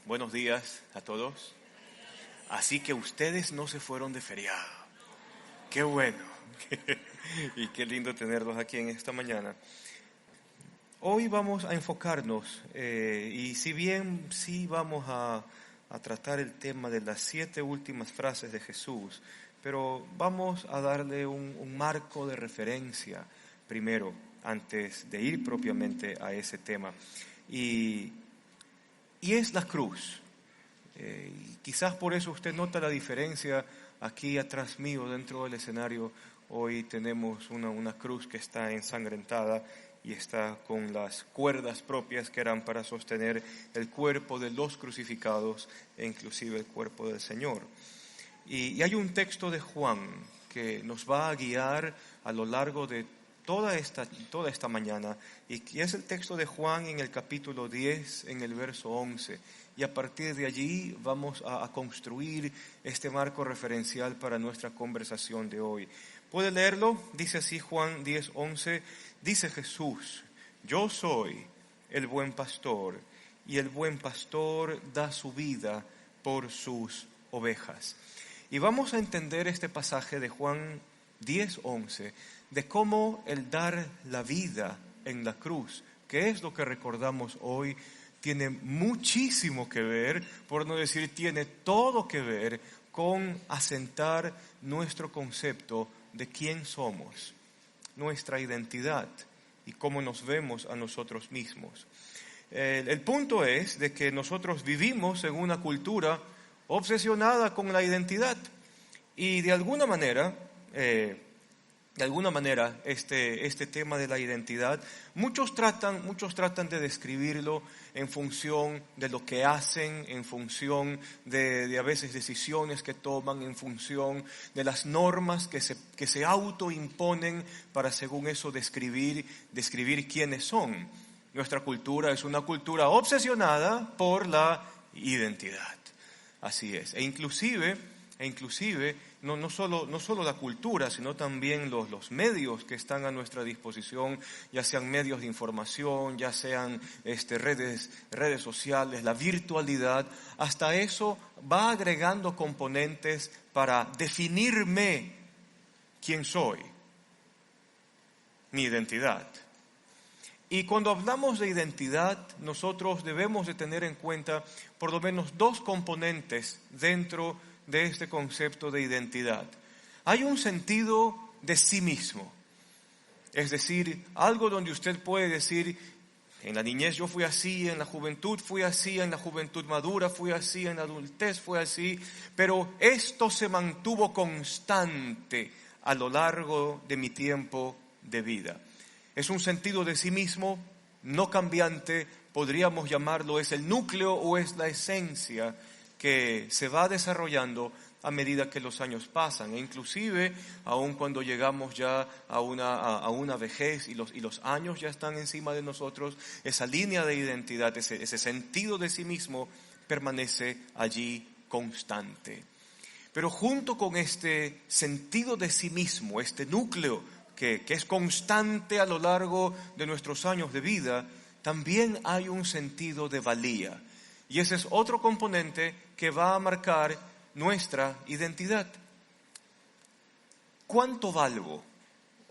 Buenos días a todos. Así que ustedes no se fueron de feriado. Qué bueno. Y qué lindo tenerlos aquí en esta mañana. Hoy vamos a enfocarnos, y si bien sí vamos a tratar el tema de las 7 últimas frases de Jesús, pero vamos a darle un marco de referencia primero, antes de ir propiamente a ese tema. Y es la cruz. Quizás por eso usted nota la diferencia aquí atrás mío, dentro del escenario. Hoy tenemos una cruz que está ensangrentada y está con las cuerdas propias que eran para sostener el cuerpo de los crucificados e inclusive el cuerpo del Señor. Y hay un texto de Juan que nos va a guiar a lo largo de toda esta mañana, y es el texto de Juan en el capítulo 10, en el verso 11. Y a partir de allí vamos a construir este marco referencial para nuestra conversación de hoy. ¿Puede leerlo? Dice así Juan 10, 11. Dice Jesús: yo soy el buen pastor, y el buen pastor da su vida por sus ovejas. Y vamos a entender este pasaje de Juan 10, 11, de cómo el dar la vida en la cruz, que es lo que recordamos hoy, tiene muchísimo que ver, por no decir tiene todo que ver, con asentar nuestro concepto de quién somos, nuestra identidad y cómo nos vemos a nosotros mismos. El punto es de que nosotros vivimos en una cultura obsesionada con la identidad, y de alguna manera este tema de la identidad, muchos tratan de describirlo en función de lo que hacen, en función de a veces decisiones que toman, en función de las normas que se autoimponen para, según eso, describir quiénes son. Nuestra cultura es una cultura obsesionada por la identidad. Así es. E inclusive no solo la cultura, sino también los medios que están a nuestra disposición, ya sean medios de información, ya sean redes sociales, la virtualidad, hasta eso va agregando componentes para definirme quién soy, mi identidad. Y cuando hablamos de identidad, nosotros debemos de tener en cuenta por lo menos 2 componentes dentro de este concepto de identidad. Hay un sentido de sí mismo, es decir, algo donde usted puede decir: en la niñez yo fui así, en la juventud fui así, en la juventud madura fui así, en la adultez fui así, pero esto se mantuvo constante a lo largo de mi tiempo de vida. Es un sentido de sí mismo no cambiante, podríamos llamarlo, es el núcleo o es la esencia que se va desarrollando a medida que los años pasan, e inclusive aun cuando llegamos ya a una vejez y los años ya están encima de nosotros, esa línea de identidad, ese sentido de sí mismo permanece allí constante. Pero junto con este sentido de sí mismo, este núcleo que es constante a lo largo de nuestros años de vida, también hay un sentido de valía. Y ese es otro componente que va a marcar nuestra identidad. ¿Cuánto valgo?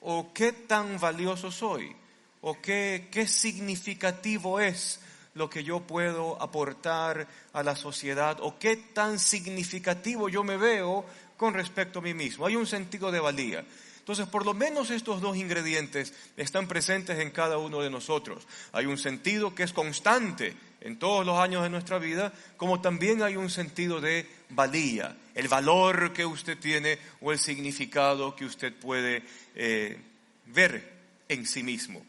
¿O qué tan valioso soy? ¿O qué significativo es lo que yo puedo aportar a la sociedad? ¿O qué tan significativo yo me veo con respecto a mí mismo? Hay un sentido de valía. Entonces, por lo menos estos 2 ingredientes están presentes en cada uno de nosotros. Hay un sentido que es constante en todos los años de nuestra vida, como también hay un sentido de valía, el valor que usted tiene o el significado que usted puede ver en sí mismo.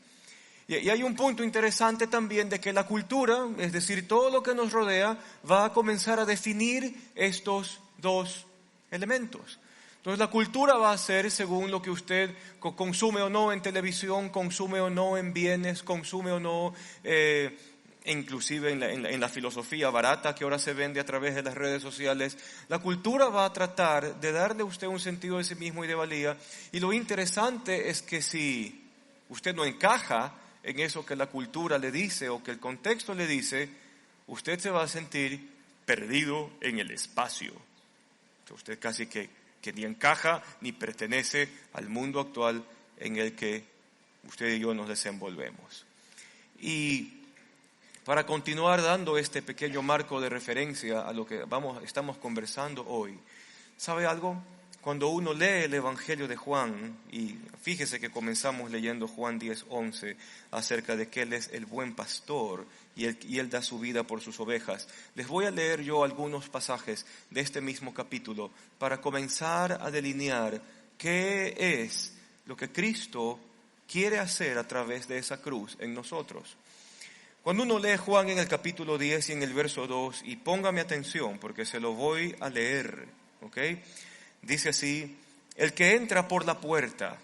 Y hay un punto interesante también de que la cultura, es decir, todo lo que nos rodea, va a comenzar a definir estos 2 elementos. Entonces la cultura va a ser según lo que usted consume o no en televisión, consume o no en bienes, consume o no inclusive en la filosofía barata que ahora se vende a través de las redes sociales. La cultura va a tratar de darle a usted un sentido de sí mismo y de valía, y lo interesante es que si usted no encaja en eso que la cultura le dice o que el contexto le dice, usted se va a sentir perdido en el espacio. Usted casi que ni encaja ni pertenece al mundo actual en el que usted y yo nos desenvolvemos. Y para continuar dando este pequeño marco de referencia a lo que estamos conversando hoy, ¿sabe algo? Cuando uno lee el Evangelio de Juan, y fíjese que comenzamos leyendo Juan 10:11 acerca de que Él es el buen pastor y él da su vida por sus ovejas. Les voy a leer yo algunos pasajes de este mismo capítulo para comenzar a delinear qué es lo que Cristo quiere hacer a través de esa cruz en nosotros. Cuando uno lee Juan en el capítulo 10 y en el verso 2, y póngame atención porque se lo voy a leer, ¿ok? Dice así: el que entra por la puerta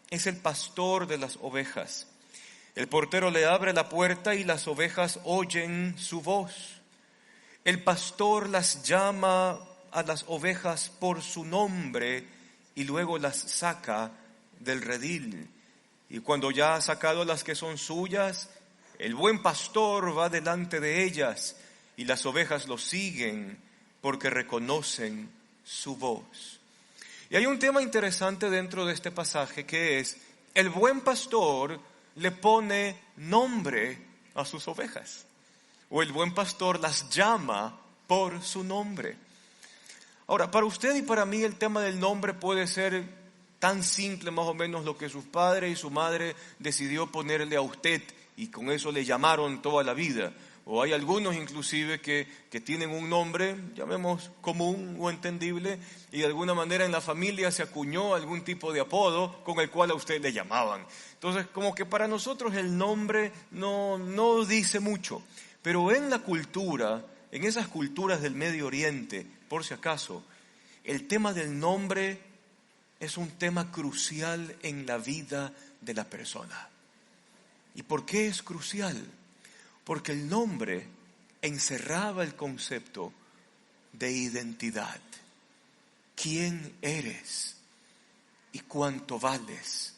es el pastor de las ovejas. El portero le abre la puerta y las ovejas oyen su voz. El pastor las llama a las ovejas por su nombre y luego las saca del redil. Y cuando ya ha sacado las que son suyas, el buen pastor va delante de ellas y las ovejas lo siguen porque reconocen su voz. Y hay un tema interesante dentro de este pasaje que es: el buen pastor le pone nombre a sus ovejas, o el buen pastor las llama por su nombre. Ahora, para usted y para mí el tema del nombre puede ser tan simple más o menos lo que su padre y su madre decidió ponerle a usted y con eso le llamaron toda la vida. O hay algunos inclusive que tienen un nombre, llamemos común o entendible, y de alguna manera en la familia se acuñó algún tipo de apodo con el cual a usted le llamaban. Entonces, como que para nosotros el nombre no dice mucho. Pero en la cultura, en esas culturas del Medio Oriente, por si acaso, el tema del nombre es un tema crucial en la vida de la persona. ¿Y por qué es crucial? Porque el nombre encerraba el concepto de identidad. ¿Quién eres y cuánto vales?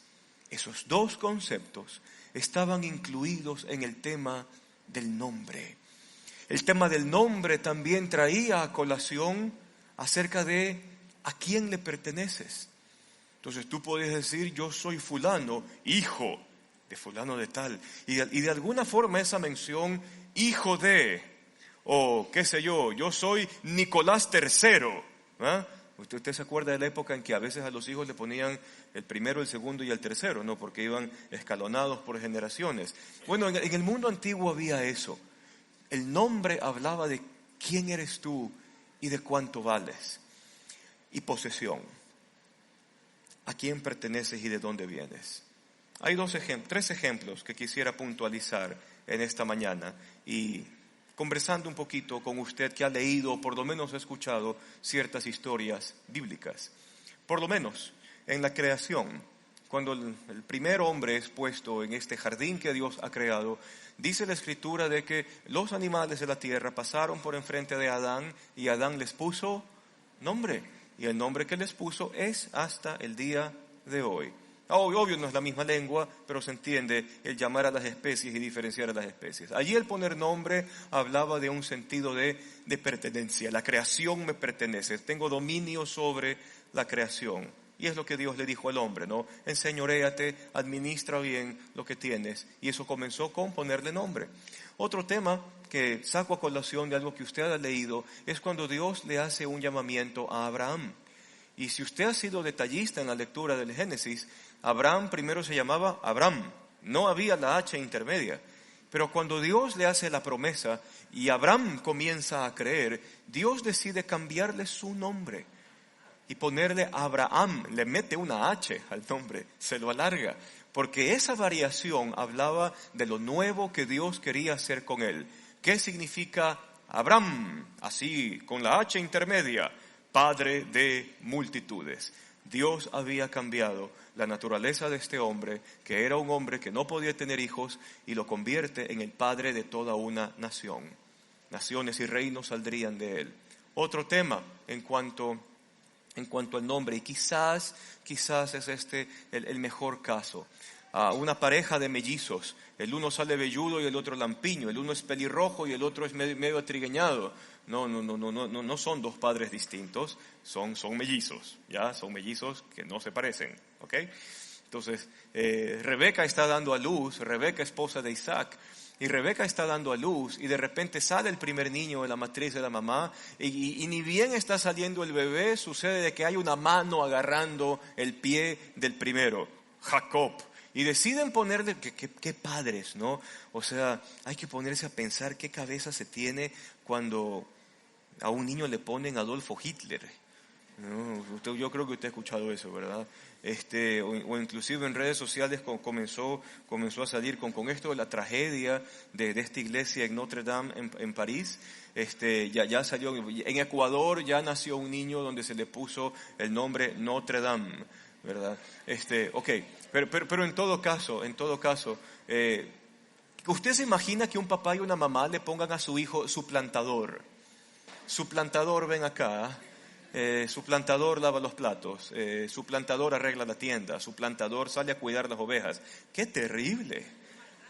Esos dos conceptos estaban incluidos en el tema del nombre. El tema del nombre también traía a colación acerca de a quién le perteneces. Entonces tú puedes decir: yo soy fulano, hijo de fulano de tal, y de alguna forma esa mención, hijo de, o qué sé yo soy Nicolás III, ¿ah? Usted se acuerda de la época en que a veces a los hijos le ponían el primero, el segundo y el tercero, ¿no? Porque iban escalonados por generaciones. Bueno, en el mundo antiguo había eso. El nombre hablaba de quién eres tú y de cuánto vales. Y posesión. ¿A quién perteneces y de dónde vienes? Hay tres ejemplos que quisiera puntualizar en esta mañana y conversando un poquito con usted que ha leído o por lo menos ha escuchado ciertas historias bíblicas. Por lo menos en la creación, cuando el primer hombre es puesto en este jardín que Dios ha creado, dice la Escritura de que los animales de la tierra pasaron por enfrente de Adán y Adán les puso nombre. Y el nombre que les puso es hasta el día de hoy. Obvio no es la misma lengua, pero se entiende el llamar a las especies y diferenciar a las especies. Allí el poner nombre hablaba de un sentido de pertenencia. La creación me pertenece, tengo dominio sobre la creación. Y es lo que Dios le dijo al hombre, ¿no? Enseñoréate, administra bien lo que tienes. Y eso comenzó con ponerle nombre. Otro tema que saco a colación de algo que usted ha leído es cuando Dios le hace un llamamiento a Abraham. Y si usted ha sido detallista en la lectura del Génesis, Abraham primero se llamaba Abram, no había la H intermedia. Pero cuando Dios le hace la promesa y Abraham comienza a creer, Dios decide cambiarle su nombre y ponerle Abraham, le mete una H al nombre, se lo alarga, porque esa variación hablaba de lo nuevo que Dios quería hacer con él. ¿Qué significa Abraham? Así, con la H intermedia, padre de multitudes. Dios había cambiado la naturaleza de este hombre, que era un hombre que no podía tener hijos, y lo convierte en el padre de toda una nación. Naciones y reinos saldrían de él. Otro tema en cuanto al nombre, y quizás es este el mejor caso. a una pareja de mellizos. El uno sale velludo y el otro lampiño. El uno es pelirrojo y el otro es medio atrigueñado. No son dos padres distintos, son mellizos, ¿ya? Son mellizos que no se parecen, ¿ok? Entonces, Rebeca está dando a luz, Rebeca esposa de Isaac, y Rebeca está dando a luz y de repente sale el primer niño de la matriz de la mamá y ni bien está saliendo el bebé, sucede de que hay una mano agarrando el pie del primero, Jacob. Y deciden ponerle, qué padres, ¿no? O sea, hay que ponerse a pensar qué cabeza se tiene cuando a un niño le ponen Adolfo Hitler. ¿No? Yo creo que usted ha escuchado eso, ¿verdad? O inclusive en redes sociales comenzó a salir con esto de la tragedia de esta iglesia en Notre Dame en París. Ya salió, en Ecuador ya nació un niño donde se le puso el nombre Notre Dame, ¿verdad? Pero en todo caso, ¿usted se imagina que un papá y una mamá le pongan a su hijo suplantador? Suplantador, ven acá. Suplantador lava los platos. Suplantador arregla la tienda. Suplantador sale a cuidar las ovejas. ¡Qué terrible!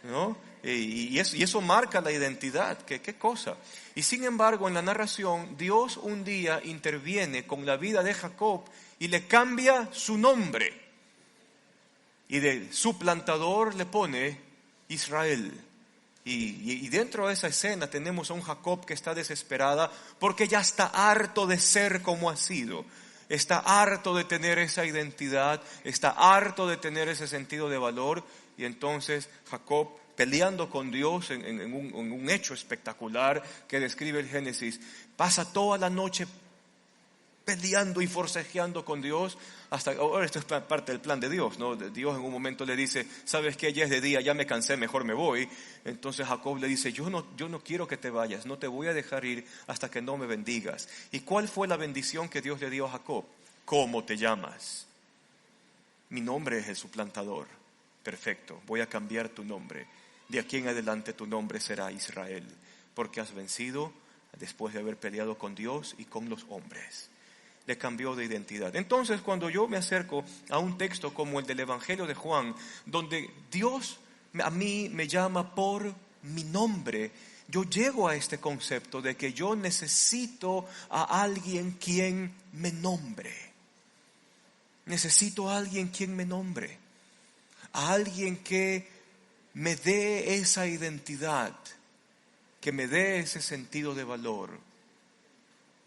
¿No? Y eso marca la identidad. ¿Qué cosa? Y sin embargo, en la narración, Dios un día interviene con la vida de Jacob y le cambia su nombre. Y de suplantador le pone Israel. Y dentro de esa escena tenemos a un Jacob que está desesperada porque ya está harto de ser como ha sido. Está harto de tener esa identidad, está harto de tener ese sentido de valor. Y entonces Jacob, peleando con Dios en un hecho espectacular que describe el Génesis, pasa toda la noche peleando y forcejeando con Dios, ahora esto es parte del plan de Dios, ¿no? Dios en un momento le dice, ¿sabes qué? Ya es de día, ya me cansé, mejor me voy. Entonces Jacob le dice, yo no quiero que te vayas, no te voy a dejar ir hasta que no me bendigas. ¿Y cuál fue la bendición que Dios le dio a Jacob? ¿Cómo te llamas? Mi nombre es el suplantador. Perfecto, voy a cambiar tu nombre. De aquí en adelante tu nombre será Israel, porque has vencido después de haber peleado con Dios y con los hombres. Le cambió de identidad. Entonces, cuando yo me acerco a un texto como el del Evangelio de Juan, donde Dios a mí me llama por mi nombre, yo llego a este concepto de que yo necesito a alguien quien me nombre. Necesito a alguien quien me nombre. A alguien que me dé esa identidad, que me dé ese sentido de valor,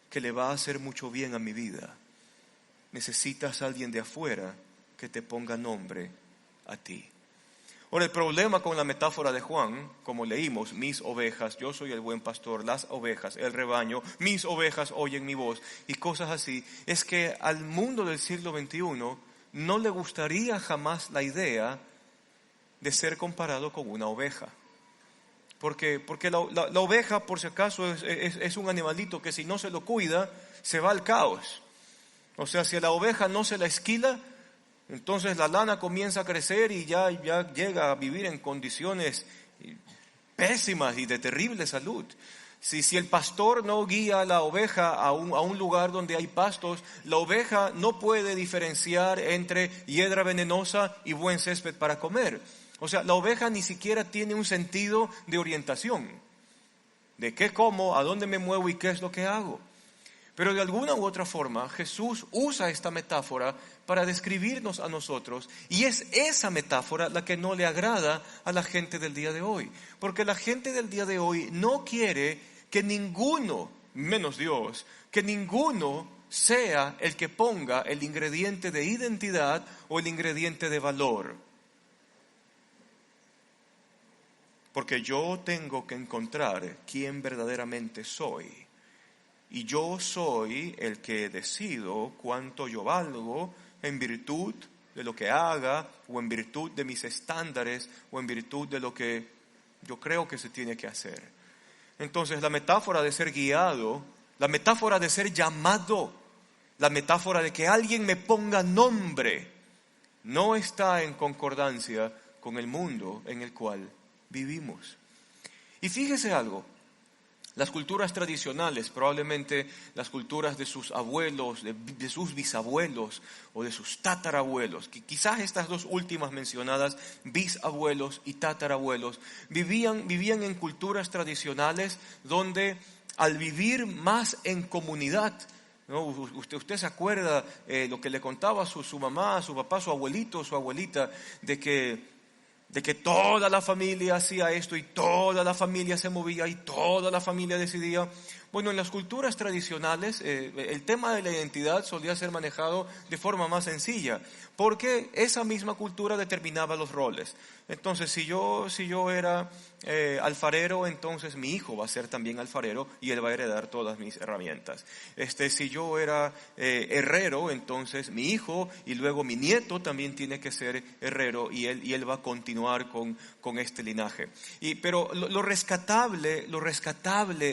que le va a hacer mucho bien a mi vida. Necesitas a alguien de afuera que te ponga nombre a ti. Ahora, el problema con la metáfora de Juan, como leímos, mis ovejas, yo soy el buen pastor, las ovejas, el rebaño, mis ovejas oyen mi voz y cosas así, es que al mundo del siglo XXI no le gustaría jamás la idea de ser comparado con una oveja. Porque la oveja, por si acaso, es un animalito que si no se lo cuida, se va al caos. O sea, si a la oveja no se la esquila, entonces la lana comienza a crecer y ya llega a vivir en condiciones pésimas y de terrible salud. Si el pastor no guía a la oveja a un lugar donde hay pastos, la oveja no puede diferenciar entre hiedra venenosa y buen césped para comer. O sea, la oveja ni siquiera tiene un sentido de orientación, de qué como, a dónde me muevo y qué es lo que hago. Pero de alguna u otra forma, Jesús usa esta metáfora para describirnos a nosotros, y es esa metáfora la que no le agrada a la gente del día de hoy. Porque la gente del día de hoy no quiere que ninguno, menos Dios, que ninguno sea el que ponga el ingrediente de identidad o el ingrediente de valor. Porque yo tengo que encontrar quién verdaderamente soy. Y yo soy el que decido cuánto yo valgo en virtud de lo que haga, o en virtud de mis estándares, o en virtud de lo que yo creo que se tiene que hacer. Entonces la metáfora de ser guiado, la metáfora de ser llamado, la metáfora de que alguien me ponga nombre, no está en concordancia con el mundo en el cual vivimos. Y fíjese algo, Las culturas tradicionales, probablemente las culturas de sus abuelos, de sus bisabuelos o de sus tatarabuelos, que quizás estas dos últimas mencionadas, bisabuelos y tatarabuelos, vivían en culturas tradicionales donde al vivir más en comunidad, ¿no? Usted se acuerda lo que le contaba a su mamá, a su papá, su abuelito, su abuelita, de que toda la familia hacía esto y toda la familia se movía y toda la familia decidía. Bueno, en las culturas tradicionales el tema de la identidad solía ser manejado de forma más sencilla, porque esa misma cultura determinaba los roles. Entonces, si yo era alfarero, entonces mi hijo va a ser también alfarero y él va a heredar todas mis herramientas. Si yo era herrero, entonces mi hijo y luego mi nieto también tiene que ser herrero y él va a continuar con este linaje. Pero lo rescatable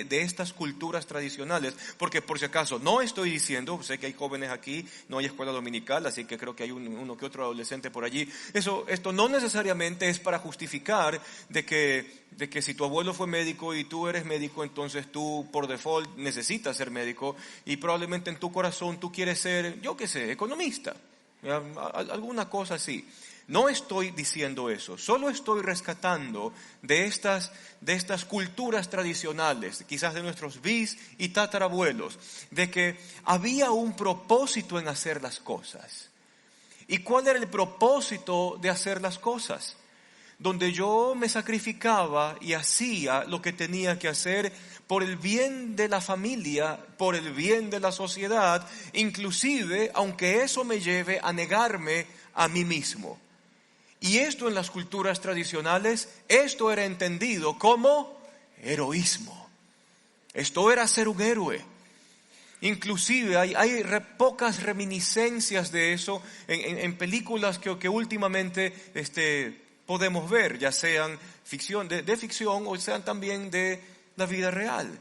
de estas culturas tradicionales, porque por si acaso no estoy diciendo, sé que hay jóvenes aquí, no hay escuela dominical, así que creo que hay uno que otro adolescente por allí. Esto no necesariamente es para justificar de que si tu abuelo fue médico y tú eres médico, entonces tú por default necesitas ser médico y probablemente en tu corazón tú quieres ser, yo qué sé, economista, alguna cosa así. No estoy diciendo eso, solo estoy rescatando de estas culturas tradicionales, quizás de nuestros bis y tatarabuelos, de que había un propósito en hacer las cosas. ¿Y cuál era el propósito de hacer las cosas? Donde yo me sacrificaba y hacía lo que tenía que hacer por el bien de la familia, por el bien de la sociedad, inclusive aunque eso me lleve a negarme a mí mismo. Y esto en las culturas tradicionales, esto era entendido como heroísmo. Esto era ser un héroe. Inclusive hay pocas reminiscencias de eso en películas que últimamente podemos ver, ya sean ficción, de ficción o sean también de la vida real.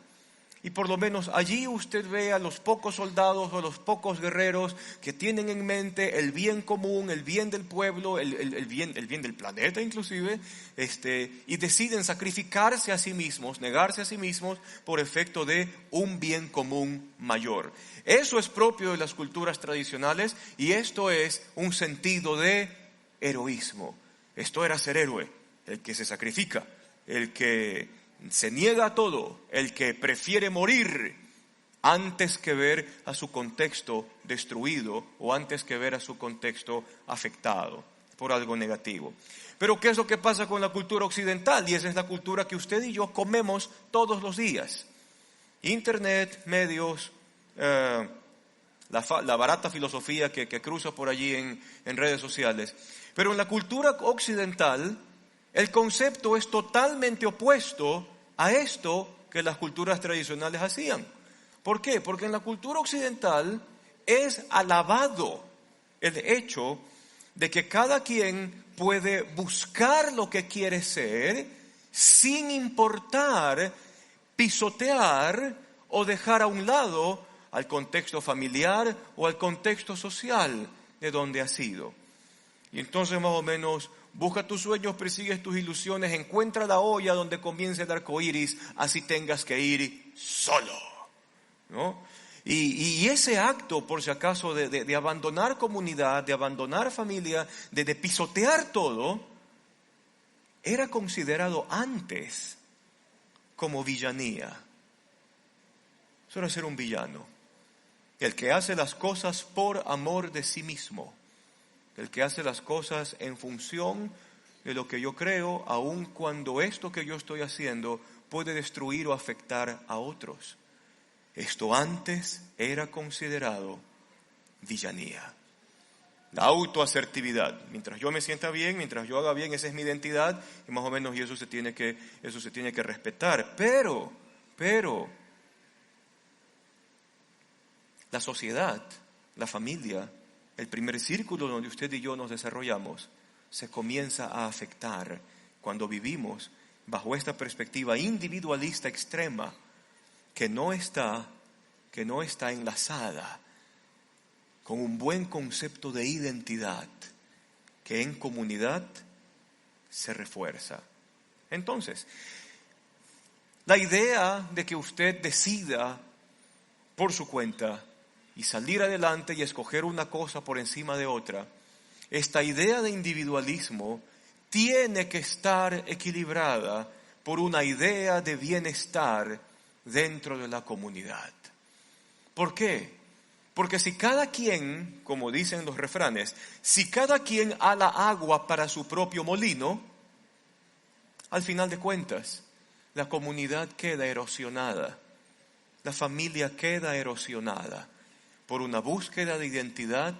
Y por lo menos allí usted ve a los pocos soldados o los pocos guerreros que tienen en mente el bien común, el bien del pueblo, el bien del planeta inclusive, y deciden sacrificarse a sí mismos, negarse a sí mismos por efecto de un bien común mayor. Eso es propio de las culturas tradicionales y esto es un sentido de heroísmo. Esto era ser héroe, el que se sacrifica, el que se niega a todo, el que prefiere morir antes que ver a su contexto destruido o antes que ver a su contexto afectado por algo negativo. Pero ¿qué es lo que pasa con la cultura occidental? Y esa es la cultura que usted y yo comemos todos los días. Internet, medios, la barata filosofía que cruza por allí en redes sociales. Pero en la cultura occidental, el concepto es totalmente opuesto a esto que las culturas tradicionales hacían. ¿Por qué? Porque en la cultura occidental es alabado el hecho de que cada quien puede buscar lo que quiere ser sin importar pisotear o dejar a un lado al contexto familiar o al contexto social de donde ha sido. Y entonces más o menos busca tus sueños, persigues tus ilusiones, encuentra la olla donde comience el arco iris, así tengas que ir solo, ¿no? Y ese acto, por si acaso, de abandonar comunidad, de abandonar familia, de pisotear todo, era considerado antes como villanía. Eso era ser un villano. El que hace las cosas por amor de sí mismo. El que hace las cosas en función de lo que yo creo, aun cuando esto que yo estoy haciendo puede destruir o afectar a otros. Esto antes era considerado villanía. La autoasertividad. Mientras yo me sienta bien, mientras yo haga bien, esa es mi identidad y más o menos eso se tiene que respetar. Pero la sociedad, la familia, el primer círculo donde usted y yo nos desarrollamos se comienza a afectar cuando vivimos bajo esta perspectiva individualista extrema que no está enlazada con un buen concepto de identidad que en comunidad se refuerza. Entonces, La idea de que usted decida por su cuenta y salir adelante y escoger una cosa por encima de otra, esta idea de individualismo tiene que estar equilibrada por una idea de bienestar dentro de la comunidad. ¿Por qué? Porque si cada quien, como dicen los refranes, si cada quien hala agua para su propio molino, al final de cuentas, la comunidad queda erosionada, la familia queda erosionada por una búsqueda de identidad,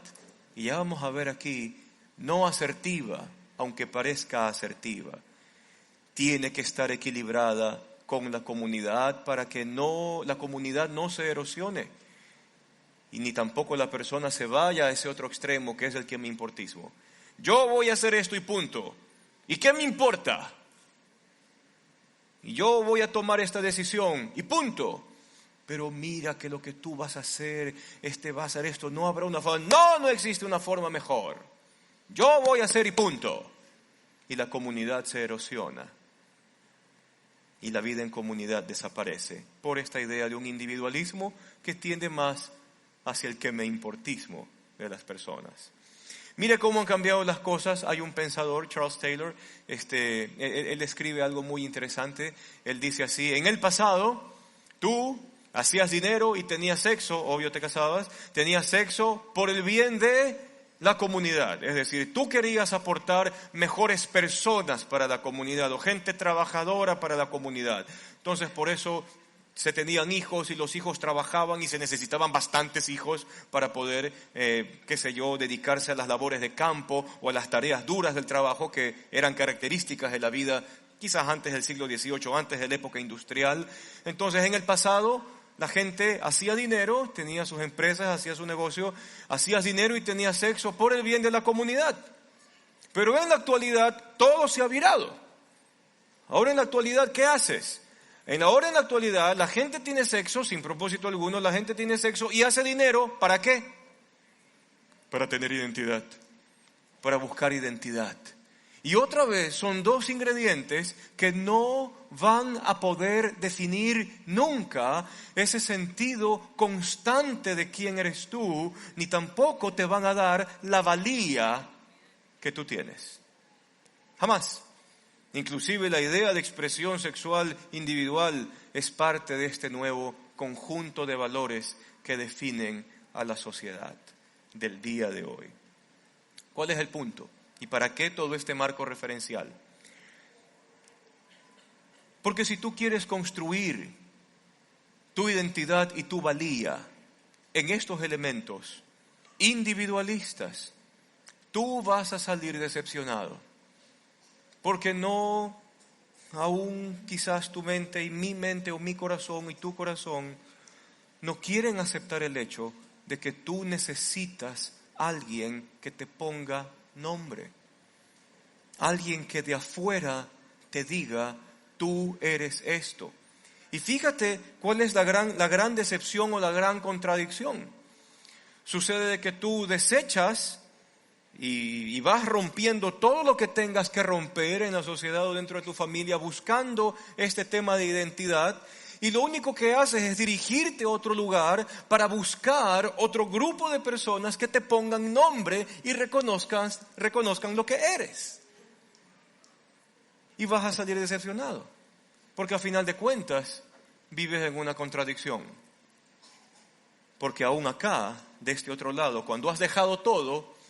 y ya vamos a ver aquí, no asertiva, aunque parezca asertiva. Tiene que estar equilibrada con la comunidad para que la comunidad no se erosione y ni tampoco la persona se vaya a ese otro extremo que es el que me importismo. Yo voy a hacer esto y punto. ¿Y qué me importa? Y yo voy a tomar esta decisión y punto. Pero mira que lo que tú vas a hacer, va a hacer esto, no habrá una forma. No existe una forma mejor. Yo voy a hacer y punto. Y la comunidad se erosiona. Y la vida en comunidad desaparece por esta idea de un individualismo que tiende más hacia el que me importismo de las personas. Mire cómo han cambiado las cosas. Hay un pensador, Charles Taylor, él escribe algo muy interesante. Él dice así: en el pasado, tú hacías dinero y tenías sexo, obvio te casabas, tenías sexo por el bien de la comunidad. Es decir, tú querías aportar mejores personas para la comunidad o gente trabajadora para la comunidad. Entonces, por eso se tenían hijos y los hijos trabajaban y se necesitaban bastantes hijos para poder, dedicarse a las labores de campo o a las tareas duras del trabajo que eran características de la vida quizás antes del siglo XVIII, antes de la época industrial. Entonces, en el pasado, la gente hacía dinero, tenía sus empresas, hacía su negocio, hacías dinero y tenías sexo por el bien de la comunidad. Pero en la actualidad todo se ha virado. Ahora en la actualidad, ¿qué haces? Ahora en la actualidad la gente tiene sexo sin propósito alguno, la gente tiene sexo y hace dinero, ¿para qué? Para tener identidad, para buscar identidad. Y otra vez son dos ingredientes que no van a poder definir nunca ese sentido constante de quién eres tú, ni tampoco te van a dar la valía que tú tienes. Jamás. Inclusive la idea de expresión sexual individual es parte de este nuevo conjunto de valores que definen a la sociedad del día de hoy. ¿Cuál es el punto? ¿Y para qué todo este marco referencial? Porque si tú quieres construir tu identidad y tu valía en estos elementos individualistas, tú vas a salir decepcionado. Porque no, aún quizás tu mente y mi mente o mi corazón y tu corazón no quieren aceptar el hecho de que tú necesitas a alguien que te ponga nombre. Alguien que de afuera te diga, tú eres esto. Y fíjate cuál es la gran decepción o la gran contradicción. Sucede de que tú desechas y vas rompiendo todo lo que tengas que romper en la sociedad o dentro de tu familia buscando este tema de identidad, y lo único que haces es dirigirte a otro lugar para buscar otro grupo de personas que te pongan nombre y reconozcan lo que eres. Y vas a salir decepcionado, porque a final de cuentas vives en una contradicción. Porque aún acá, de este otro lado, cuando has dejado todo,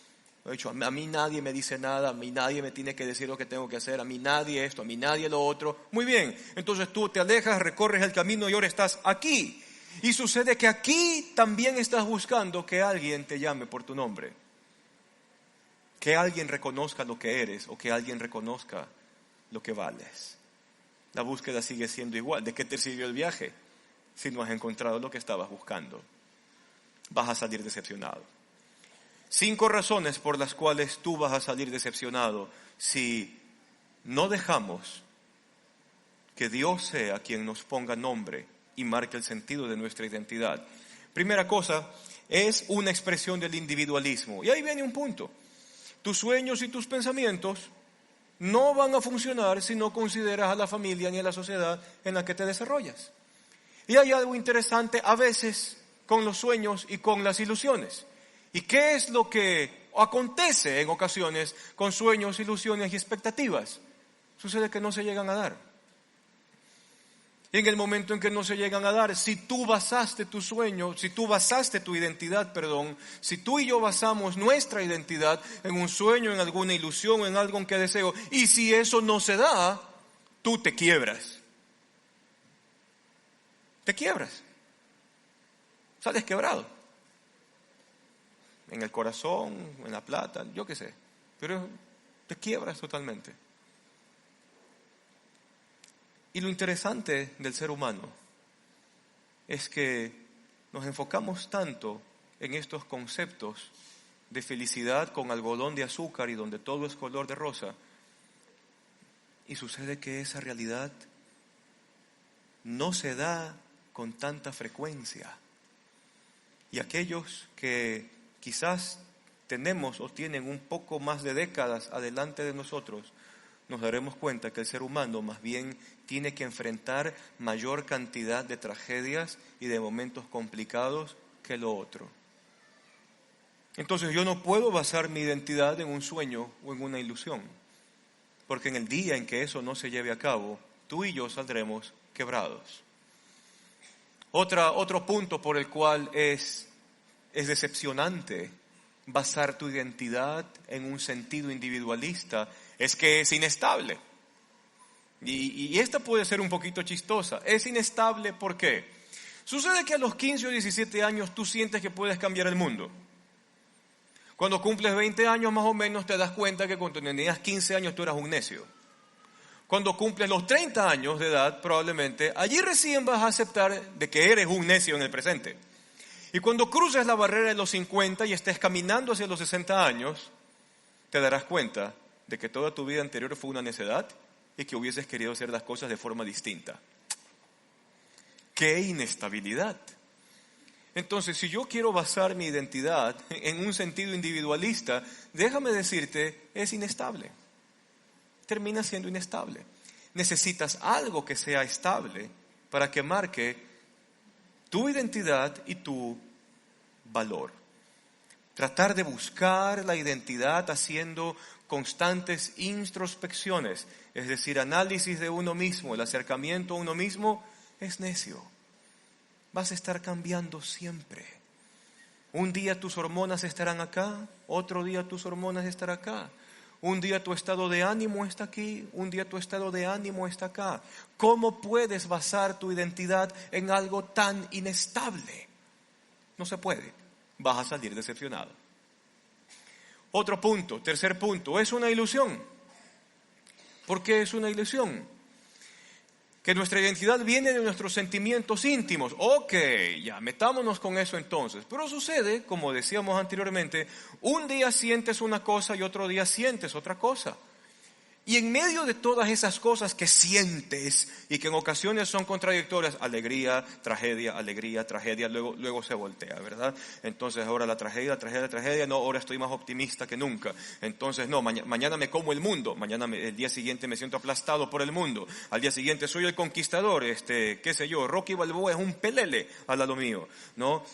he dicho, a mí nadie me dice nada, a mí nadie me tiene que decir lo que tengo que hacer, a mí nadie esto, a mí nadie lo otro. Muy bien, entonces tú te alejas, recorres el camino y ahora estás aquí. Y sucede que aquí también estás buscando que alguien te llame por tu nombre. Que alguien reconozca lo que eres o que alguien reconozca lo que vales. La búsqueda sigue siendo igual. ¿De qué te sirvió el viaje si no has encontrado lo que estabas buscando? Vas a salir decepcionado. 5 razones por las cuales tú vas a salir decepcionado si no dejamos que Dios sea quien nos ponga nombre y marque el sentido de nuestra identidad. Primera cosa, es una expresión del individualismo. Y ahí viene un punto. Tus sueños y tus pensamientos no van a funcionar si no consideras a la familia ni a la sociedad en la que te desarrollas. Y hay algo interesante a veces con los sueños y con las ilusiones. ¿Y qué es lo que acontece en ocasiones con sueños, ilusiones y expectativas? Sucede que no se llegan a dar. Y en el momento en que no se llegan a dar, si tú basaste tu sueño, si tú basaste tu identidad, si tú y yo basamos nuestra identidad en un sueño, en alguna ilusión, en algo que deseo, y si eso no se da, tú te quiebras. Te quiebras. Sales quebrado. En el corazón, en la plata, yo qué sé. Pero te quiebras totalmente. Y lo interesante del ser humano es que nos enfocamos tanto en estos conceptos de felicidad con algodón de azúcar y donde todo es color de rosa. Y sucede que esa realidad no se da con tanta frecuencia. Y aquellos que quizás tenemos o tienen un poco más de décadas adelante de nosotros, nos daremos cuenta que el ser humano más bien tiene que enfrentar mayor cantidad de tragedias y de momentos complicados que lo otro. Entonces yo no puedo basar mi identidad en un sueño o en una ilusión, porque en el día en que eso no se lleve a cabo, tú y yo saldremos quebrados. Otro punto por el cual es decepcionante basar tu identidad en un sentido individualista es que es inestable. Y esta puede ser un poquito chistosa. Es inestable, ¿por qué? Sucede que a los 15 o 17 años tú sientes que puedes cambiar el mundo. Cuando cumples 20 años más o menos te das cuenta que cuando tenías 15 años tú eras un necio. Cuando cumples los 30 años de edad, probablemente, allí recién vas a aceptar de que eres un necio en el presente. Y cuando cruces la barrera de los 50 y estés caminando hacia los 60 años, te darás cuenta de que toda tu vida anterior fue una necedad y que hubieses querido hacer las cosas de forma distinta. ¡Qué inestabilidad! Entonces, si yo quiero basar mi identidad en un sentido individualista, déjame decirte, es inestable. Termina siendo inestable. Necesitas algo que sea estable para que marque tu identidad y tu valor. Tratar de buscar la identidad haciendo constantes introspecciones, es decir, análisis de uno mismo, el acercamiento a uno mismo, es necio. Vas a estar cambiando siempre. Un día tus hormonas estarán acá, otro día tus hormonas estarán acá. Un día tu estado de ánimo está aquí, un día tu estado de ánimo está acá. ¿Cómo puedes basar tu identidad en algo tan inestable? No se puede. Vas a salir decepcionado. Otro punto, tercer punto, es una ilusión. ¿Por qué es una ilusión? Que nuestra identidad viene de nuestros sentimientos íntimos. Ok, ya, metámonos con eso entonces. Pero sucede, como decíamos anteriormente, un día sientes una cosa y otro día sientes otra cosa. Y en medio de todas esas cosas que sientes y que en ocasiones son contradictorias, alegría, tragedia, luego se voltea, ¿verdad? Entonces ahora la tragedia, no, ahora estoy más optimista que nunca. Entonces no, mañana me como el mundo, el día siguiente me siento aplastado por el mundo, al día siguiente soy el conquistador, qué sé yo, Rocky Balboa es un pelele al lado mío, ¿no?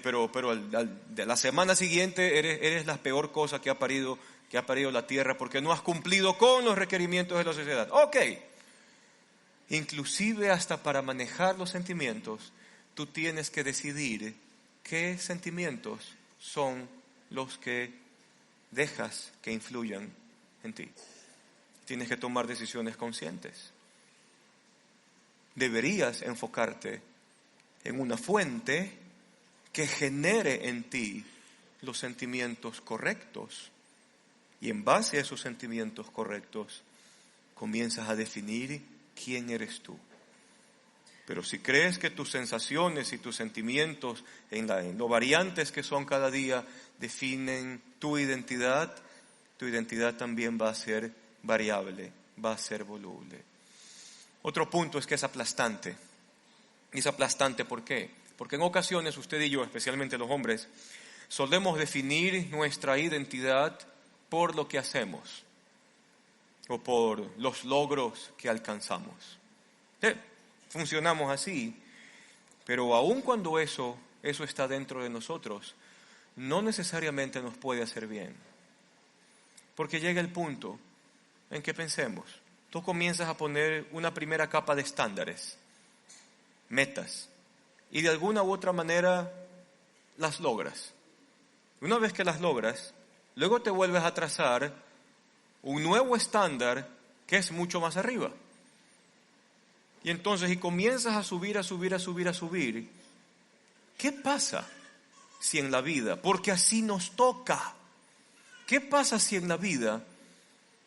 Pero de la semana siguiente eres la peor cosa que ha parido la tierra porque no has cumplido con los requerimientos de la sociedad. Ok. Inclusive hasta para manejar los sentimientos, tú tienes que decidir qué sentimientos son los que dejas que influyan en ti. Tienes que tomar decisiones conscientes. Deberías enfocarte en una fuente que genere en ti los sentimientos correctos. Y en base a esos sentimientos correctos, comienzas a definir quién eres tú. Pero si crees que tus sensaciones y tus sentimientos, en lo variantes que son cada día, definen tu identidad también va a ser variable, va a ser voluble. Otro punto es que es aplastante. ¿Y es aplastante por qué? Porque en ocasiones usted y yo, especialmente los hombres, solemos definir nuestra identidad por lo que hacemos. o por los logros que alcanzamos. Funcionamos así, pero aun cuando eso está dentro de nosotros, no necesariamente nos puede hacer bien. Porque llega el punto en que pensemos, tú comienzas a poner una primera capa de estándares, metas, y de alguna u otra manera las logras. Una vez que las logras, luego te vuelves a trazar un nuevo estándar que es mucho más arriba. Y entonces, y comienzas a subir, ¿qué pasa si en la vida, porque así nos toca, qué pasa si en la vida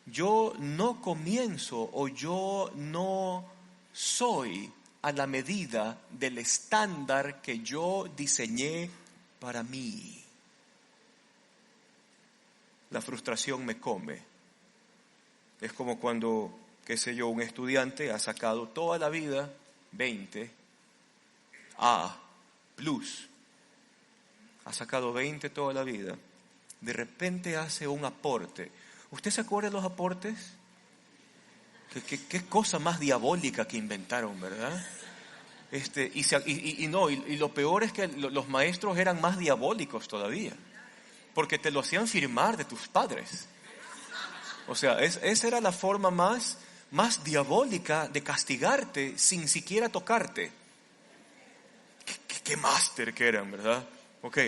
yo no comienzo o yo no soy a la medida del estándar que yo diseñé para mí? La frustración me come. Es como cuando, qué sé yo, un estudiante ha sacado toda la vida 20 A+, ha sacado 20 toda la vida, de repente hace un aporte. ¿Usted se acuerda de los aportes? Qué cosa más diabólica que inventaron, ¿verdad? Y lo peor es que los maestros eran más diabólicos todavía, porque te lo hacían firmar de tus padres. O sea, esa era la forma más diabólica de castigarte sin siquiera tocarte. Qué máster que eran, ¿verdad? Ok.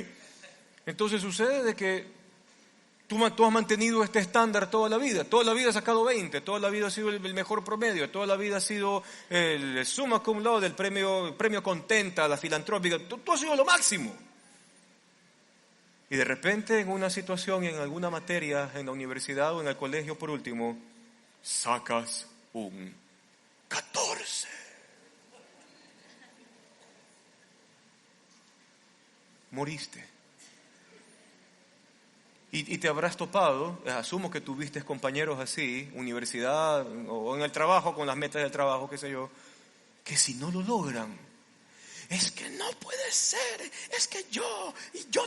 Entonces sucede de que tú has mantenido este estándar toda la vida has sacado 20, toda la vida has sido el mejor promedio, toda la vida has sido el summa cum laude, el premio Contenta, la filantrópica, tú has sido lo máximo. Y de repente en una situación, en alguna materia, en la universidad o en el colegio por último, sacas un 14. Moriste. Y te habrás topado, asumo que tuviste compañeros así, universidad o en el trabajo, con las metas del trabajo, qué sé yo, que si no lo logran, es que no puede ser, es que yo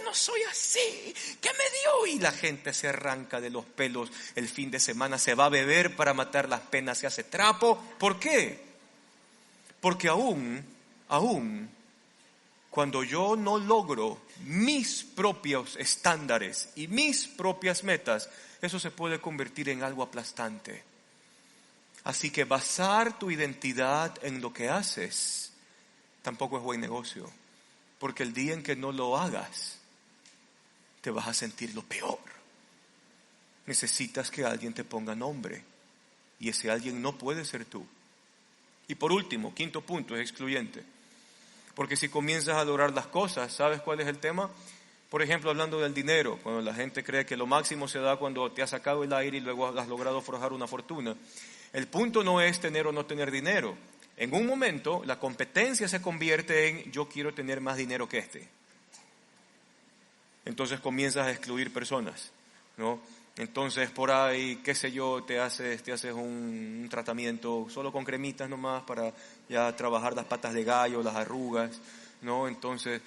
no soy así, ¿qué me dio? Y la gente se arranca de los pelos el fin de semana, se va a beber para matar las penas, se hace trapo. ¿Por qué? Porque aún cuando yo no logro mis propios estándares y mis propias metas, eso se puede convertir en algo aplastante. Así que basar tu identidad en lo que haces tampoco es buen negocio, porque el día en que no lo hagas, te vas a sentir lo peor. Necesitas que alguien te ponga nombre, y ese alguien no puede ser tú. Y por último, quinto punto, es excluyente. Porque si comienzas a lograr las cosas, ¿sabes cuál es el tema? Por ejemplo, hablando del dinero, cuando la gente cree que lo máximo se da cuando te has sacado el aire y luego has logrado forjar una fortuna. El punto no es tener o no tener dinero. En un momento, la competencia se convierte en yo quiero tener más dinero que este. Entonces comienzas a excluir personas, ¿no? Entonces por ahí, qué sé yo, te haces un tratamiento solo con cremitas nomás para ya trabajar las patas de gallo, las arrugas, ¿no? Entonces,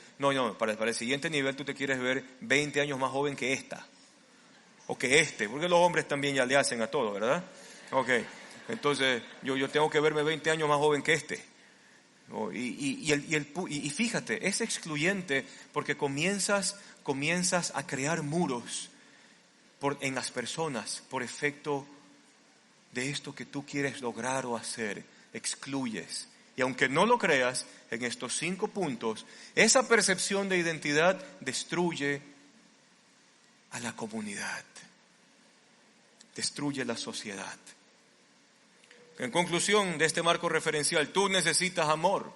para el siguiente nivel tú te quieres ver 20 años más joven que esta, o que este, porque los hombres también ya le hacen a todo, ¿verdad? Ok, entonces yo tengo que verme 20 años más joven que este, ¿no? Y fíjate, es excluyente porque comienzas a crear muros en las personas por efecto de esto que tú quieres lograr o hacer. Excluyes. Y aunque no lo creas, en estos 5 puntos, esa percepción de identidad destruye a la comunidad, destruye la sociedad. En conclusión de este marco referencial, tú necesitas amor,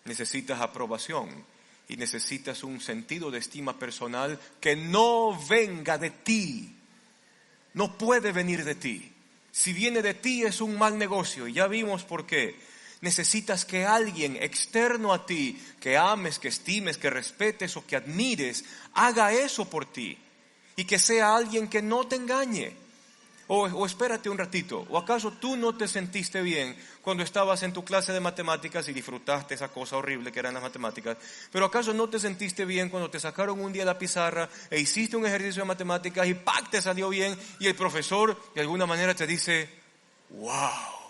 necesitas aprobación y necesitas un sentido de estima personal que no venga de ti. No puede venir de ti. Si viene de ti es un mal negocio y ya vimos por qué. Necesitas que alguien externo a ti, que ames, que estimes, que respetes o que admires, haga eso por ti. Y que sea alguien que no te engañe. O espérate un ratito, ¿o acaso tú no te sentiste bien cuando estabas en tu clase de matemáticas y disfrutaste esa cosa horrible que eran las matemáticas? Pero ¿acaso no te sentiste bien cuando te sacaron un día la pizarra e hiciste un ejercicio de matemáticas y ¡pac! Te salió bien y el profesor de alguna manera te dice, ¡Wow!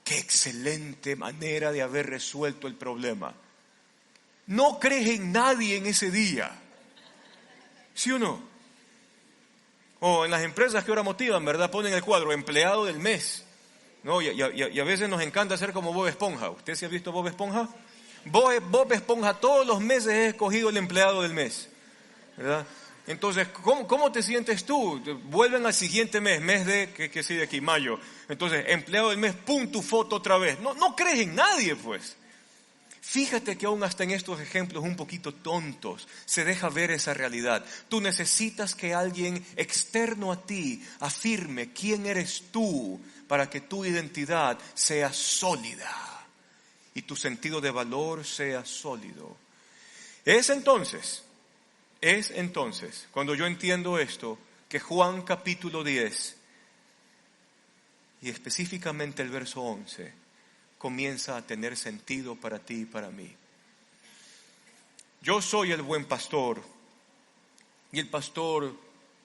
¡Qué excelente manera de haber resuelto el problema! No crees en nadie en ese día. ¿Sí o no? O en las empresas que ahora motivan, ¿verdad? Ponen el cuadro, empleado del mes. ¿No? Y a veces nos encanta hacer como Bob Esponja. ¿Usted se ha visto Bob Esponja? Bob Esponja todos los meses es escogido el empleado del mes, ¿verdad? Entonces, ¿cómo te sientes tú? Vuelven al siguiente mes de, ¿qué sigue aquí? Mayo. Entonces, empleado del mes, ¡pum!, tu foto otra vez. No crees en nadie, pues. Fíjate que aún hasta en estos ejemplos un poquito tontos se deja ver esa realidad. Tú necesitas que alguien externo a ti afirme quién eres tú para que tu identidad sea sólida y tu sentido de valor sea sólido. Es entonces, cuando yo entiendo esto, que Juan capítulo 10 y específicamente el verso 11 comienza a tener sentido para ti y para mí. Yo soy el buen pastor y el pastor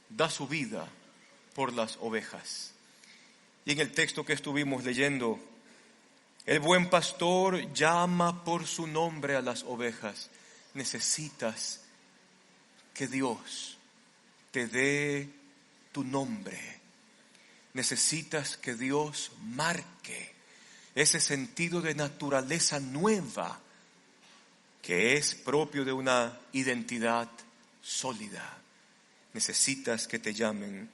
da su vida por las ovejas. Y en el texto que estuvimos leyendo, el buen pastor llama por su nombre a las ovejas. Necesitas que Dios te dé tu nombre. Necesitas que Dios marque ese sentido de naturaleza nueva que es propio de una identidad sólida. Necesitas que te llamen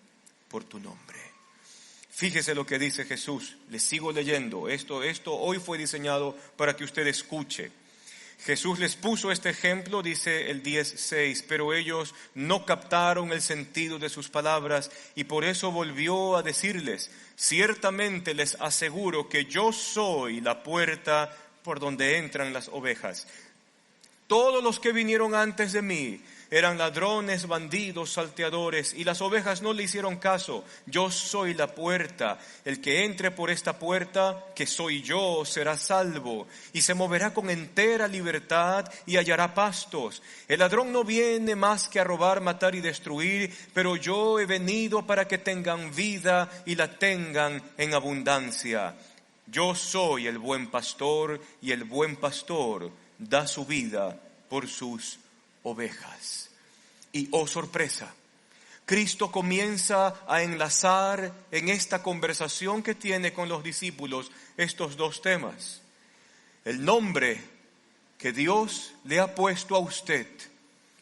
por tu nombre. Fíjese lo que dice Jesús. Les sigo leyendo. Esto hoy fue diseñado para que usted escuche. Jesús les puso este ejemplo, dice el 10:6, pero ellos no captaron el sentido de sus palabras y por eso volvió a decirles: ciertamente les aseguro que yo soy la puerta por donde entran las ovejas. Todos los que vinieron antes de mí eran ladrones, bandidos, salteadores, y las ovejas no le hicieron caso. Yo soy la puerta. El que entre por esta puerta, que soy yo, será salvo, y se moverá con entera libertad y hallará pastos. El ladrón no viene más que a robar, matar y destruir, pero yo he venido para que tengan vida y la tengan en abundancia. Yo soy el buen pastor, y el buen pastor da su vida por sus ovejas. Y oh sorpresa, Cristo comienza a enlazar en esta conversación que tiene con los discípulos estos dos temas. El nombre que Dios le ha puesto a usted,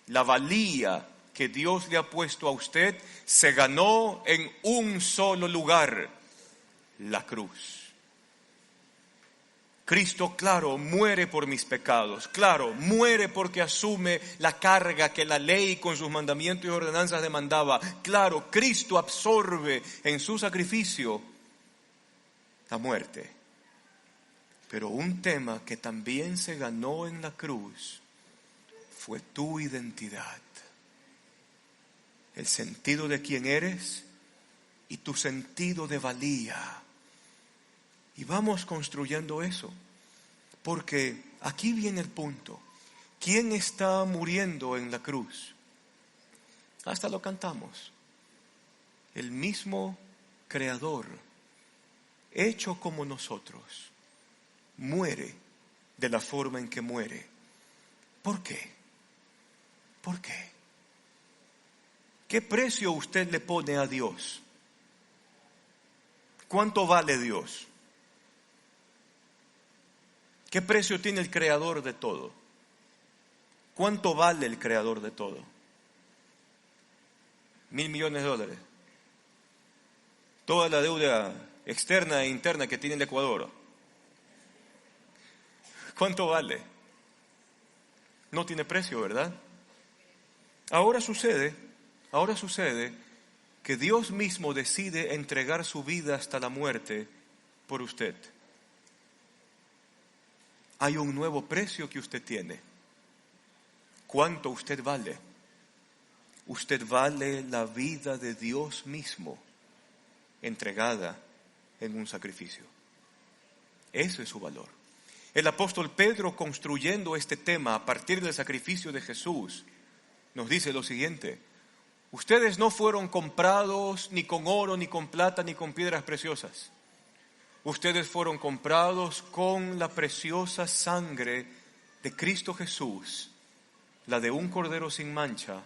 la valía que Dios le ha puesto a usted, se ganó en un solo lugar: la cruz. Cristo, claro, muere por mis pecados, claro, muere porque asume la carga que la ley con sus mandamientos y ordenanzas demandaba. Claro, Cristo absorbe en su sacrificio la muerte. Pero un tema que también se ganó en la cruz fue tu identidad, el sentido de quién eres y tu sentido de valía. Y vamos construyendo eso, porque aquí viene el punto. ¿Quién está muriendo en la cruz? Hasta lo cantamos. El mismo Creador, hecho como nosotros, muere de la forma en que muere. ¿Por qué? ¿Por qué? ¿Qué precio usted le pone a Dios? ¿Cuánto vale Dios? ¿Qué precio tiene el creador de todo? ¿Cuánto vale el creador de todo? $1,000 millones. Toda la deuda externa e interna que tiene el Ecuador. ¿Cuánto vale? No tiene precio, ¿verdad? Ahora sucede que Dios mismo decide entregar su vida hasta la muerte por usted. Hay un nuevo precio que usted tiene. ¿Cuánto usted vale? Usted vale la vida de Dios mismo entregada en un sacrificio. Eso es su valor. El apóstol Pedro, construyendo este tema a partir del sacrificio de Jesús, nos dice lo siguiente: Ustedes no fueron comprados ni con oro, ni con plata, ni con piedras preciosas. Ustedes fueron comprados con la preciosa sangre de Cristo Jesús, la de un cordero sin mancha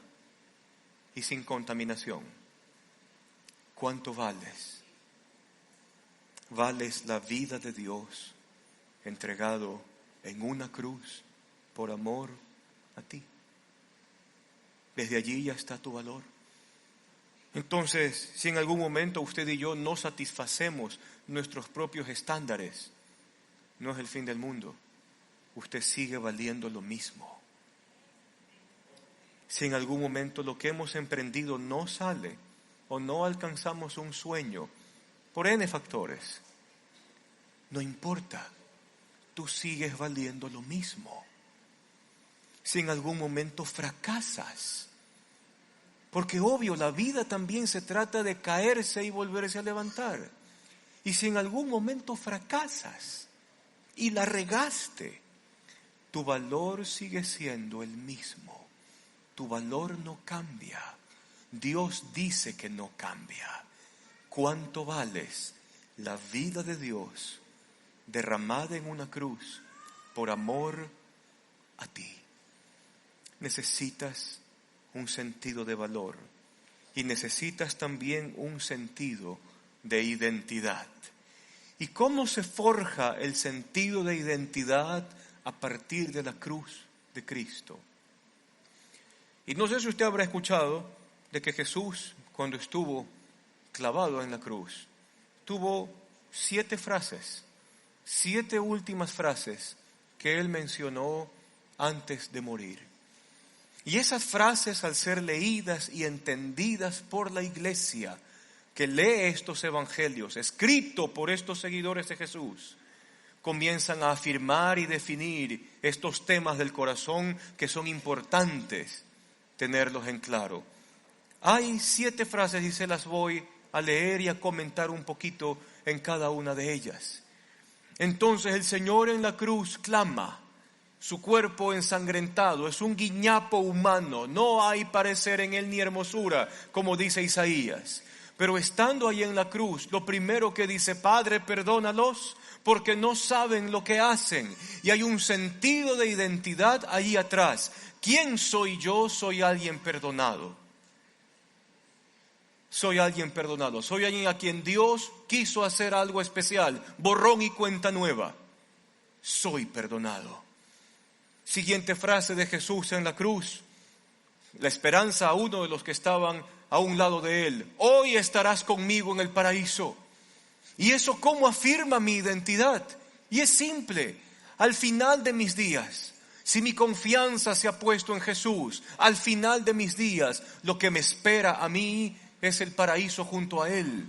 y sin contaminación. ¿Cuánto vales? Vales la vida de Dios entregado en una cruz por amor a ti. Desde allí ya está tu valor. Entonces, si en algún momento usted y yo no satisfacemos nuestros propios estándares, no es el fin del mundo. Usted sigue valiendo lo mismo. Si en algún momento lo que hemos emprendido no sale o no alcanzamos un sueño por N factores, no importa, tú sigues valiendo lo mismo. Si en algún momento fracasas, porque obvio, la vida también se trata de caerse y volverse a levantar. Y si en algún momento fracasas y la regaste, tu valor sigue siendo el mismo. Tu valor no cambia. Dios dice que no cambia. ¿Cuánto vales? La vida de Dios derramada en una cruz por amor a ti. Necesitas un sentido de valor y necesitas también un sentido de identidad. ¿Y cómo se forja el sentido de identidad a partir de la cruz de Cristo? Y no sé si usted habrá escuchado de que Jesús, cuando estuvo clavado en la cruz, tuvo 7 frases, 7 últimas frases que él mencionó antes de morir. Y esas frases, al ser leídas y entendidas por la iglesia que lee estos evangelios, escritos por estos seguidores de Jesús, comienzan a afirmar y definir estos temas del corazón que son importantes tenerlos en claro. Hay 7 frases y se las voy a leer y a comentar un poquito en cada una de ellas. Entonces el Señor en la cruz clama. Su cuerpo ensangrentado es un guiñapo humano, no hay parecer en él ni hermosura, como dice Isaías. Pero estando ahí en la cruz, lo primero que dice: Padre, perdónalos, porque no saben lo que hacen. Y hay un sentido de identidad ahí atrás. ¿Quién soy yo? Soy alguien perdonado. Soy alguien perdonado. Soy alguien a quien Dios quiso hacer algo especial. Borrón y cuenta nueva. Soy perdonado. Siguiente frase de Jesús en la cruz. La esperanza a uno de los que estaban a un lado de él. Hoy estarás conmigo en el paraíso. ¿Y eso cómo afirma mi identidad? Y es simple. Al final de mis días, si mi confianza se ha puesto en Jesús, al final de mis días, lo que me espera a mí es el paraíso junto a Él.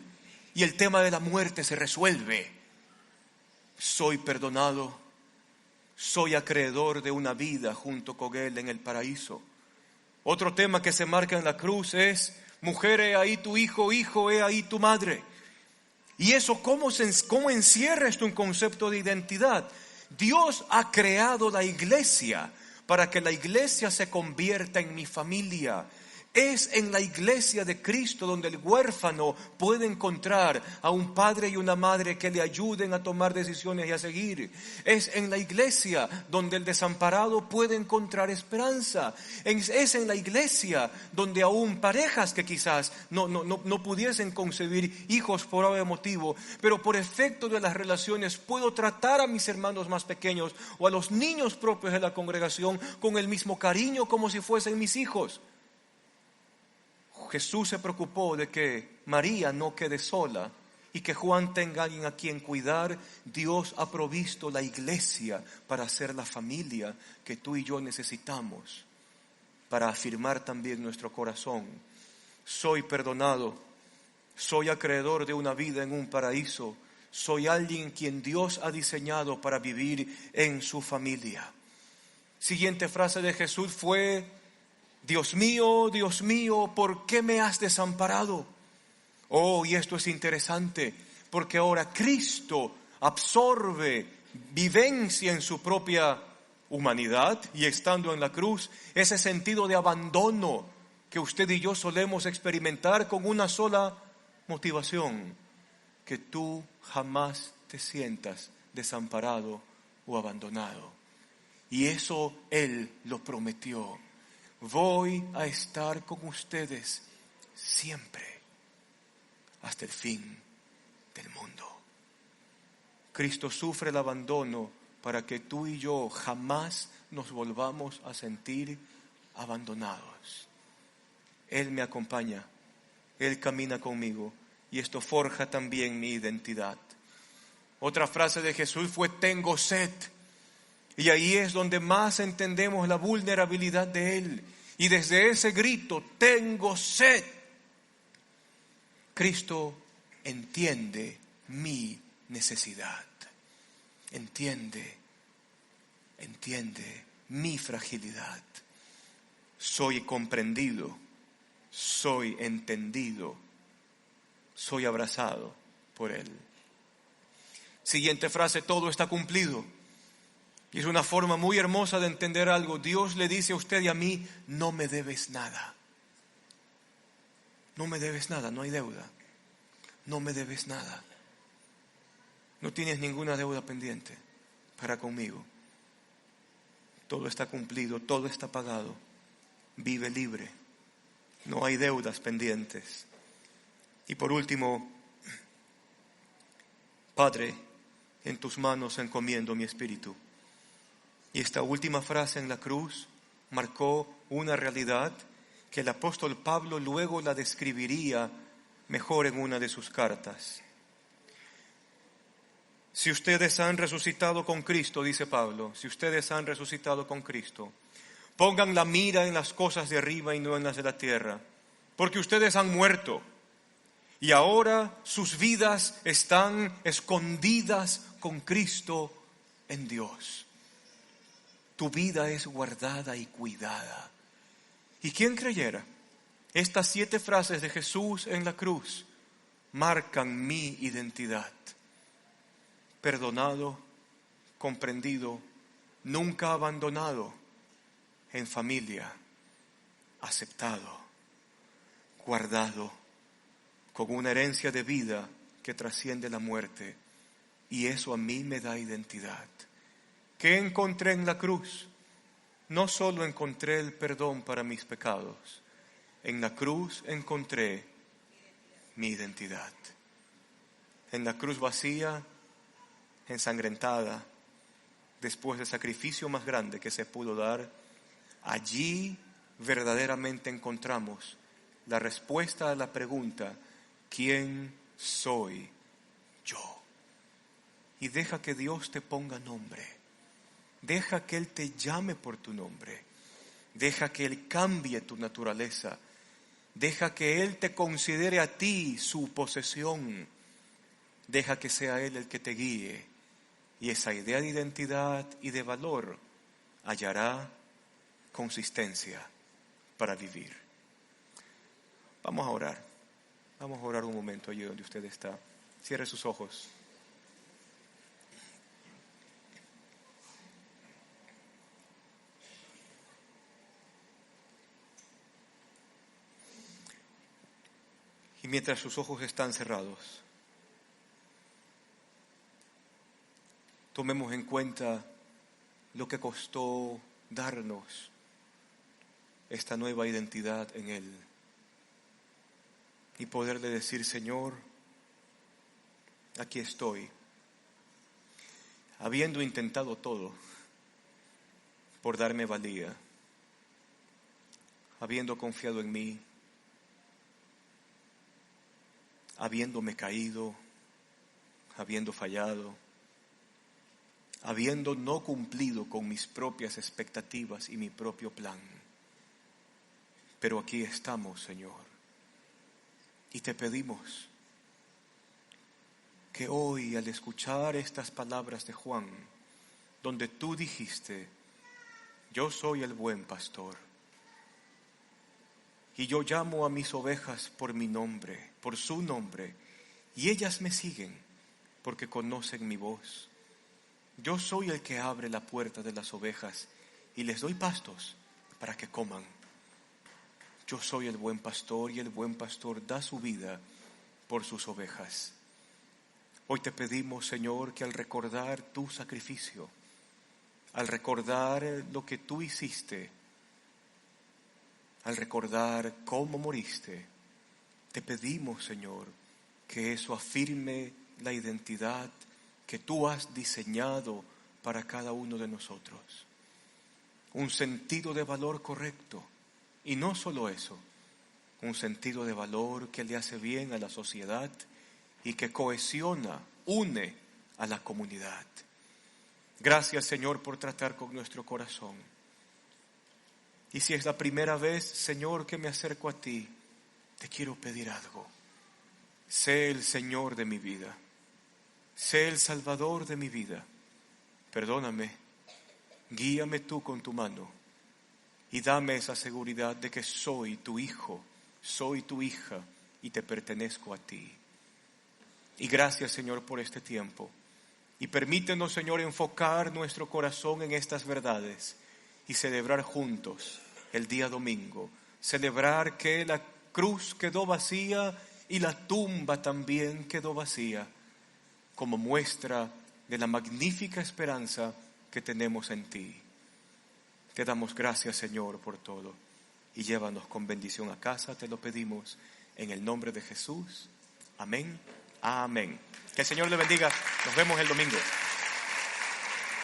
Y el tema de la muerte se resuelve. Soy perdonado. Soy acreedor de una vida junto con Él en el paraíso. Otro tema que se marca en la cruz es: mujer, he ahí tu hijo, hijo, he ahí tu madre. ¿Y eso cómo encierra esto un concepto de identidad? Dios ha creado la iglesia para que la iglesia se convierta en mi familia. Es en la iglesia de Cristo donde el huérfano puede encontrar a un padre y una madre que le ayuden a tomar decisiones y a seguir. Es en la iglesia donde el desamparado puede encontrar esperanza. Es en la iglesia donde aún parejas que quizás no pudiesen concebir hijos por algún motivo, pero por efecto de las relaciones puedo tratar a mis hermanos más pequeños o a los niños propios de la congregación con el mismo cariño como si fuesen mis hijos. Jesús se preocupó de que María no quede sola y que Juan tenga alguien a quien cuidar. Dios ha provisto la iglesia para ser la familia que tú y yo necesitamos para afirmar también nuestro corazón. Soy perdonado, soy acreedor de una vida en un paraíso, soy alguien quien Dios ha diseñado para vivir en su familia. Siguiente frase de Jesús fue: Dios mío, ¿por qué me has desamparado? Oh, y esto es interesante, porque ahora Cristo absorbe, vivencia en su propia humanidad y estando en la cruz, ese sentido de abandono que usted y yo solemos experimentar con una sola motivación: que tú jamás te sientas desamparado o abandonado. Y eso Él lo prometió. Voy a estar con ustedes siempre, hasta el fin del mundo. Cristo sufre el abandono para que tú y yo jamás nos volvamos a sentir abandonados. Él me acompaña, Él camina conmigo, y esto forja también mi identidad. Otra frase de Jesús fue: tengo sed. Y ahí es donde más entendemos la vulnerabilidad de Él. Y desde ese grito, tengo sed, Cristo entiende mi necesidad. Entiende mi fragilidad. Soy comprendido, soy entendido, soy abrazado por Él. Siguiente frase: todo está cumplido. Y es una forma muy hermosa de entender algo. Dios le dice a usted y a mí: no me debes nada. No me debes nada, no hay deuda. No me debes nada. No tienes ninguna deuda pendiente para conmigo. Todo está cumplido, todo está pagado. Vive libre. No hay deudas pendientes. Y por último: Padre, en tus manos encomiendo mi espíritu. Y esta última frase en la cruz marcó una realidad que el apóstol Pablo luego la describiría mejor en una de sus cartas. Si ustedes han resucitado con Cristo, dice Pablo, si ustedes han resucitado con Cristo, pongan la mira en las cosas de arriba y no en las de la tierra, porque ustedes han muerto y ahora sus vidas están escondidas con Cristo en Dios. Tu vida es guardada y cuidada. ¿Y quién creyera? Estas 7 frases de Jesús en la cruz marcan mi identidad. Perdonado, comprendido, nunca abandonado, en familia, aceptado, guardado, con una herencia de vida que trasciende la muerte. Y eso a mí me da identidad. ¿Qué encontré en la cruz? No solo encontré el perdón para mis pecados. En la cruz encontré mi identidad. En la cruz vacía, ensangrentada, después del sacrificio más grande que se pudo dar, allí verdaderamente encontramos la respuesta a la pregunta: ¿quién soy yo? Y deja que Dios te ponga nombre. Deja que Él te llame por tu nombre. Deja que Él cambie tu naturaleza. Deja que Él te considere a ti su posesión. Deja que sea Él el que te guíe. Y esa idea de identidad y de valor hallará consistencia para vivir. Vamos a orar. Vamos a orar un momento allí donde usted está. Cierre sus ojos. Y mientras sus ojos están cerrados, tomemos en cuenta lo que costó darnos esta nueva identidad en Él. Y poderle decir: Señor, aquí estoy, habiendo intentado todo por darme valía, habiendo confiado en mí, habiéndome caído, habiendo fallado, habiendo no cumplido con mis propias expectativas y mi propio plan. Pero aquí estamos, Señor, y te pedimos que hoy, al escuchar estas palabras de Juan, donde tú dijiste: yo soy el buen pastor, y yo llamo a mis ovejas por mi nombre, por su nombre, y ellas me siguen porque conocen mi voz. Yo soy el que abre la puerta de las ovejas y les doy pastos para que coman. yo soy el buen pastor y el buen pastor da su vida por sus ovejas. Hoy te pedimos, Señor, que al recordar tu sacrificio, al recordar lo que tú hiciste, al recordar cómo moriste, te pedimos, Señor, que eso afirme la identidad que tú has diseñado para cada uno de nosotros. Un sentido de valor correcto. Y no solo eso, un sentido de valor que le hace bien a la sociedad y que cohesiona, une a la comunidad. Gracias, Señor, por tratar con nuestro corazón. Y si es la primera vez, Señor, que me acerco a ti, te quiero pedir algo. Sé el Señor de mi vida. Sé el Salvador de mi vida. Perdóname. Guíame tú con tu mano. Y dame esa seguridad de que soy tu hijo, soy tu hija y te pertenezco a ti. Y gracias, Señor, por este tiempo. Y permítenos, Señor, enfocar nuestro corazón en estas verdades y celebrar juntos el día domingo. Celebrar que la cruz quedó vacía y la tumba también quedó vacía, como muestra de la magnífica esperanza que tenemos en ti. Te damos gracias, Señor, por todo. Y llévanos con bendición a casa, te lo pedimos en el nombre de Jesús. Amén. Amén. Que el Señor le bendiga. Nos vemos el domingo.